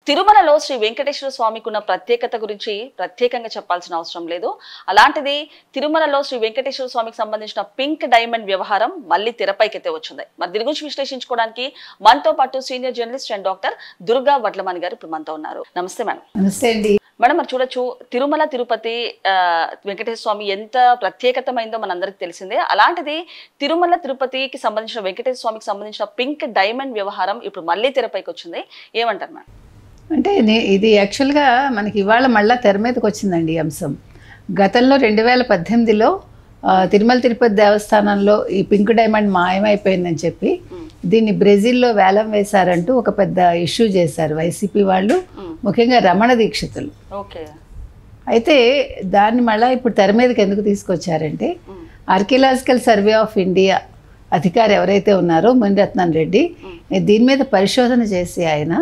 తిరుమలలో శ్రీ వెంకటేశ్వర స్వామికి ఉన్న ప్రత్యేకత గురించి ప్రత్యేకంగా చెప్పాల్సిన అవసరం లేదు. అలాంటిది తిరుమలలో శ్రీ వెంకటేశ్వర స్వామికి సంబంధించిన పింక్ డైమండ్ వ్యవహారం మళ్ళీ తెరపైకైతే వచ్చింది. మరి దీని గురించి విశ్లేషించుకోవడానికి మనతో పాటు senior journalist and doctor Durga Vadlamani గారు ఇప్పుడు మనతో ఉన్నారు. నమస్తే మేడం. నమస్తే అండి మేడం. మరి చూడొచ్చు, తిరుమల తిరుపతి వెంకటేశ్వర స్వామి ఎంత ప్రత్యేకతమైందో మనందరికి తెలిసిందే. అలాంటిది తిరుమల తిరుపతికి సంబంధించిన వెంకటేశ్వర స్వామికి సంబంధించిన పింక్ డైమండ్ వ్యవహారం ఇప్పుడు మళ్ళీ తెరపైకి వచ్చింది. ఏమంటారు మేడం? అంటే ఇది యాక్చువల్గా మనకి ఇవాళ మళ్ళీ తెర మీదకి వచ్చిందండి ఈ అంశం. గతంలో 2018లో తిరుమల తిరుపతి దేవస్థానంలో ఈ పింక్ డైమండ్ మాయమైపోయిందని చెప్పి దీన్ని బ్రెజిల్లో వేలం వేశారంటూ ఒక పెద్ద ఇష్యూ చేశారు వైసీపీ వాళ్ళు, ముఖ్యంగా రమణ దీక్షితులు. అయితే దాన్ని మళ్ళీ ఇప్పుడు తెర మీదకి ఎందుకు తీసుకొచ్చారంటే, ఆర్కియలాజికల్ సర్వే ఆఫ్ ఇండియా అధికారి ఎవరైతే ఉన్నారో మునిరత్నం రెడ్డి దీని మీద పరిశోధన చేసి ఆయన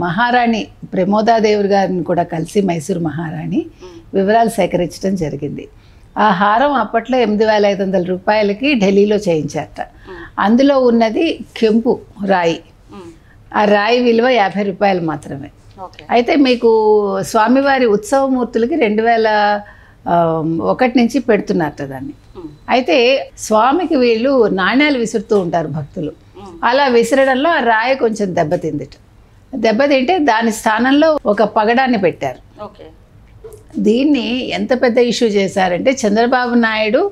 మహారాణి ప్రమోదాదేవి గారిని కూడా కలిసి, మైసూరు మహారాణి వివరాలు సేకరించడం జరిగింది. ఆ హారం అప్పట్లో 8,500 రూపాయలకి ఢిల్లీలో చేయించారట. అందులో ఉన్నది కెంపు రాయి. ఆ రాయి విలువ 50 రూపాయలు మాత్రమే. అయితే మీకు స్వామివారి ఉత్సవమూర్తులకి 2001 నుంచి పెడుతున్నారట దాన్ని. అయితే స్వామికి వీళ్ళు నాణ్యాలు విసురుతూ ఉంటారు భక్తులు. అలా విసరడంలో ఆ రాయి కొంచెం దెబ్బతింటే దాని స్థానంలో ఒక పగడాన్ని పెట్టారు. దీన్ని ఎంత పెద్ద ఇష్యూ చేశారంటే, చంద్రబాబు నాయుడు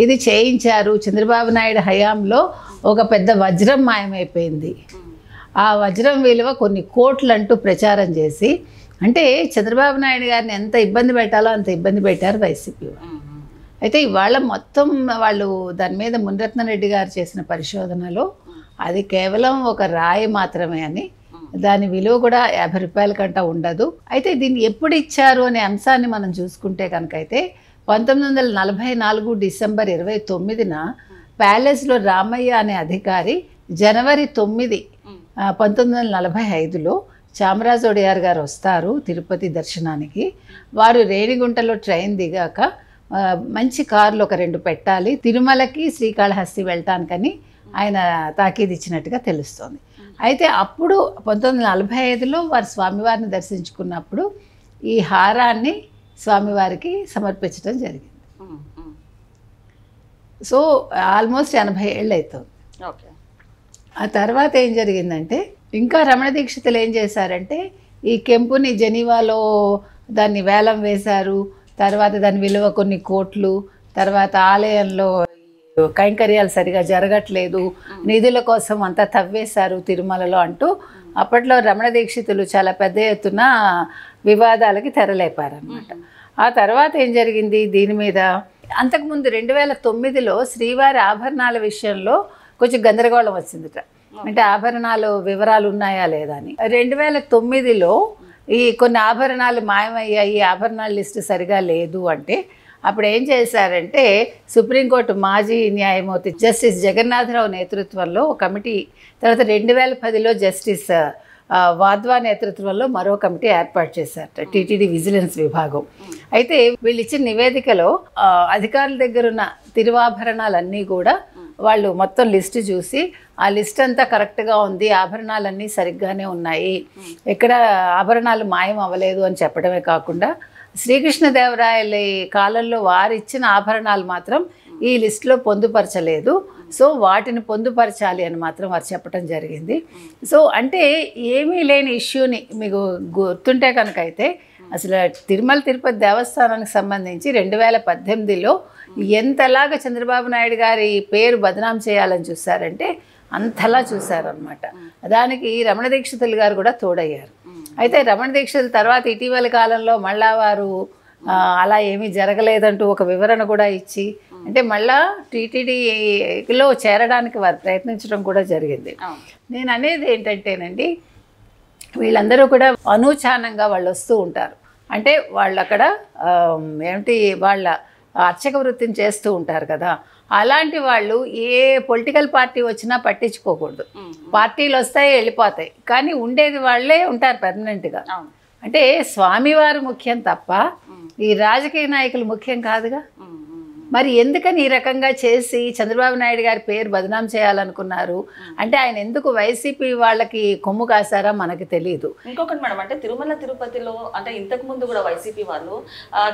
ఇది చేయించారు, చంద్రబాబు నాయుడు హయాంలో ఒక పెద్ద వజ్రం మాయమైపోయింది, ఆ వజ్రం విలువ కొన్ని కోట్లు అంటూ ప్రచారం చేసి, అంటే చంద్రబాబు నాయుడు గారిని ఎంత ఇబ్బంది పెట్టాలో అంత ఇబ్బంది పెట్టారు వైసీపీ వాళ్ళు. అయితే ఇవాళ మొత్తం వాళ్ళు దాని మీద మునిరత్నం రెడ్డి గారు చేసిన పరిశోధనలో అది కేవలం ఒక రాయి మాత్రమే అని, దాని విలువ కూడా 50 రూపాయల కంటే ఉండదు. అయితే దీన్ని ఎప్పుడు ఇచ్చారు అనే అంశాన్ని మనం చూసుకుంటే కనుక, అయితే 1944 డిసెంబర్ 29న ప్యాలెస్లో రామయ్య అనే అధికారి జనవరి 9, 1945లో చామరాజ ఒడియార్ గారు వస్తారు తిరుపతి దర్శనానికి. వారు రేణిగుంటలో ట్రైన్ దిగాక మంచి కార్లు ఒక 2 పెట్టాలి, తిరుమలకి శ్రీకాళహస్తి వెళ్ళటానికని ఆయన తాకీదు ఇచ్చినట్టుగా తెలుస్తోంది. అయితే అప్పుడు 1945లో వారు స్వామివారిని దర్శించుకున్నప్పుడు ఈ హారాన్ని స్వామివారికి సమర్పించడం జరిగింది. సో ఆల్మోస్ట్ 80 ఏళ్ళు అవుతుంది. ఆ తర్వాత ఏం జరిగిందంటే, ఇంకా రమణ దీక్షితులు ఏం చేశారంటే, ఈ కెంపుని జెనీవాలో దాన్ని వేలం వేశారు. తర్వాత దాని విలువ కొన్ని కోట్లు. తర్వాత ఆలయంలో కైంకర్యాలు సరిగా జరగట్లేదు, నిధుల కోసం అంతా తవ్వేశారు తిరుమలలో అంటూ అప్పట్లో రమణ దీక్షితులు చాలా పెద్ద ఎత్తున వివాదాలకి తెరలేపారనమాట. ఆ తర్వాత ఏం జరిగింది దీని మీద, అంతకుముందు 2009లో శ్రీవారి ఆభరణాల విషయంలో కొంచెం గందరగోళం వచ్చిందిట. అంటే ఆభరణాలు వివరాలు ఉన్నాయా లేదా అని. 2009లో ఈ కొన్ని ఆభరణాలు మాయమయ్యాయి, ఆభరణాల లిస్టు సరిగా లేదు అంటే, అప్పుడు ఏం చేశారంటే సుప్రీంకోర్టు మాజీ న్యాయమూర్తి జస్టిస్ జగన్నాథరావు నేతృత్వంలో ఒక కమిటీ, తర్వాత 2010లో జస్టిస్ వాద్వా నేతృత్వంలో మరో కమిటీ ఏర్పాటు చేశారట, టీటీడీ విజిలెన్స్ విభాగం. అయితే వీళ్ళు ఇచ్చిన నివేదికలో అధికారుల దగ్గర ఉన్న తిరువాభరణాలన్నీ కూడా వాళ్ళు మొత్తం లిస్టు చూసి, ఆ లిస్ట్ అంతా కరెక్ట్గా ఉంది, ఆభరణాలన్నీ సరిగ్గానే ఉన్నాయి, ఎక్కడ ఆభరణాలు మాయం అవ్వలేదు అని చెప్పడమే కాకుండా, శ్రీకృష్ణదేవరాయల కాలంలో వారిచ్చిన ఆభరణాలు మాత్రం ఈ లిస్టులో పొందుపరచలేదు, సో వాటిని పొందుపరచాలి అని మాత్రం వారు చెప్పడం జరిగింది. సో అంటే ఏమీ లేని ఇష్యూని మీకు గుర్తుంటే కనుక, అయితే అసలు తిరుమల తిరుపతి దేవస్థానానికి సంబంధించి 2018లో ఎంతలాగా చంద్రబాబు నాయుడు గారి పేరు బదనాం చేయాలని చూశారంటే అంతలా చూశారనమాట. దానికి రమణ దీక్షితులు గారు కూడా తోడయ్యారు. అయితే రమణ దీక్షితుల తర్వాత ఇటీవల కాలంలో మళ్ళా వారు అలా ఏమీ జరగలేదంటూ ఒక వివరణ కూడా ఇచ్చి, అంటే మళ్ళా టీటీడీలో చేరడానికి వారు ప్రయత్నించడం కూడా జరిగింది. నేను అనేది ఏంటంటేనండి, వీళ్ళందరూ కూడా అనూచానంగా వాళ్ళు వస్తూ ఉంటారు. అంటే వాళ్ళు అక్కడ వాళ్ళ అర్చక వృత్తిని చేస్తూ ఉంటారు కదా, అలాంటి వాళ్ళు ఏ పొలిటికల్ పార్టీ వచ్చినా పట్టించుకోకూడదు. పార్టీలు వస్తాయి వెళ్ళిపోతాయి, కానీ ఉండేది వాళ్ళే ఉంటారు పర్మనెంట్గా. అంటే స్వామివారు ముఖ్యం తప్ప ఈ రాజకీయ నాయకులు ముఖ్యం కాదుగా. మరి ఎందుకని ఈ రకంగా చేసి చంద్రబాబు నాయుడు గారి పేరు బదనాం చేయాలనుకున్నారు అంటే ఆయన ఎందుకు వైసీపీ వాళ్ళకి కొమ్ము కాసారా మనకి తెలియదు. ఇంకొకటి మేడం, అంటే తిరుమల తిరుపతిలో అంటే ఇంతకు ముందు కూడా వైసీపీ వాళ్ళు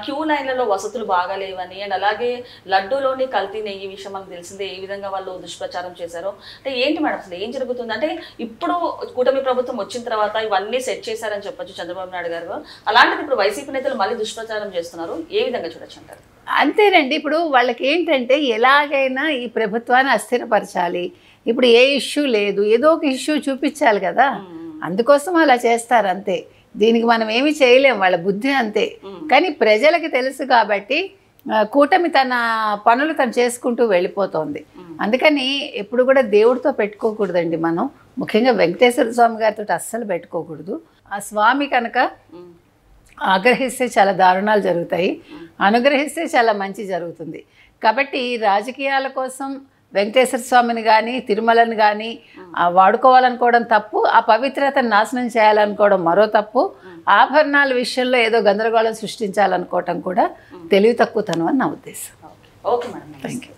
క్యూ లైన్లలో వసతులు బాగాలేవని అండ్ అలాగే లడ్డూలోని కల్తీ నెయ్యి విషయం మనకు తెలిసిందే, ఏ విధంగా వాళ్ళు దుష్ప్రచారం చేశారో. అంటే ఏంటి మేడం అసలు ఏం జరుగుతుంది? అంటే ఇప్పుడు కూటమి ప్రభుత్వం వచ్చిన తర్వాత ఇవన్నీ సెట్ చేశారని చెప్పొచ్చు చంద్రబాబు నాయుడు గారు, అలాంటిది ఇప్పుడు వైసీపీ నేతలు మళ్ళీ దుష్ప్రచారం చేస్తున్నారు, ఏ విధంగా చూడొచ్చు అంటారు? అంతేనండి, ఇప్పుడు వాళ్ళకి ఏంటంటే ఎలాగైనా ఈ ప్రభుత్వాన్ని అస్థిరపరచాలి. ఇప్పుడు ఏ ఇష్యూ లేదు, ఏదో ఒక ఇష్యూ చూపించాలి కదా, అందుకోసం అలా చేస్తారు అంతే. దీనికి మనం ఏమి చేయలేం, వాళ్ళ బుద్ధి అంతే. కానీ ప్రజలకి తెలుసు కాబట్టి కూటమి తన పనులు తను చేసుకుంటూ వెళ్ళిపోతుంది. అందుకని ఎప్పుడు కూడా దేవుడితో పెట్టుకోకూడదండి మనం, ముఖ్యంగా వెంకటేశ్వర స్వామి గారితో అస్సలు పెట్టుకోకూడదు. ఆ స్వామి కనుక ఆగ్రహిస్తే చాలా దారుణాలు జరుగుతాయి, అనుగ్రహిస్తే చాలా మంచి జరుగుతుంది. కాబట్టి రాజకీయాల కోసం వెంకటేశ్వర స్వామిని కానీ తిరుమలని కానీ వాడుకోవాలనుకోవడం తప్పు, ఆ పవిత్రతను నాశనం చేయాలనుకోవడం మరో తప్పు, ఆభరణాల విషయంలో ఏదో గందరగోళం సృష్టించాలనుకోవటం కూడా తెలివి తక్కువతనం అని నా ఉద్దేశం. Okay madam, thank you.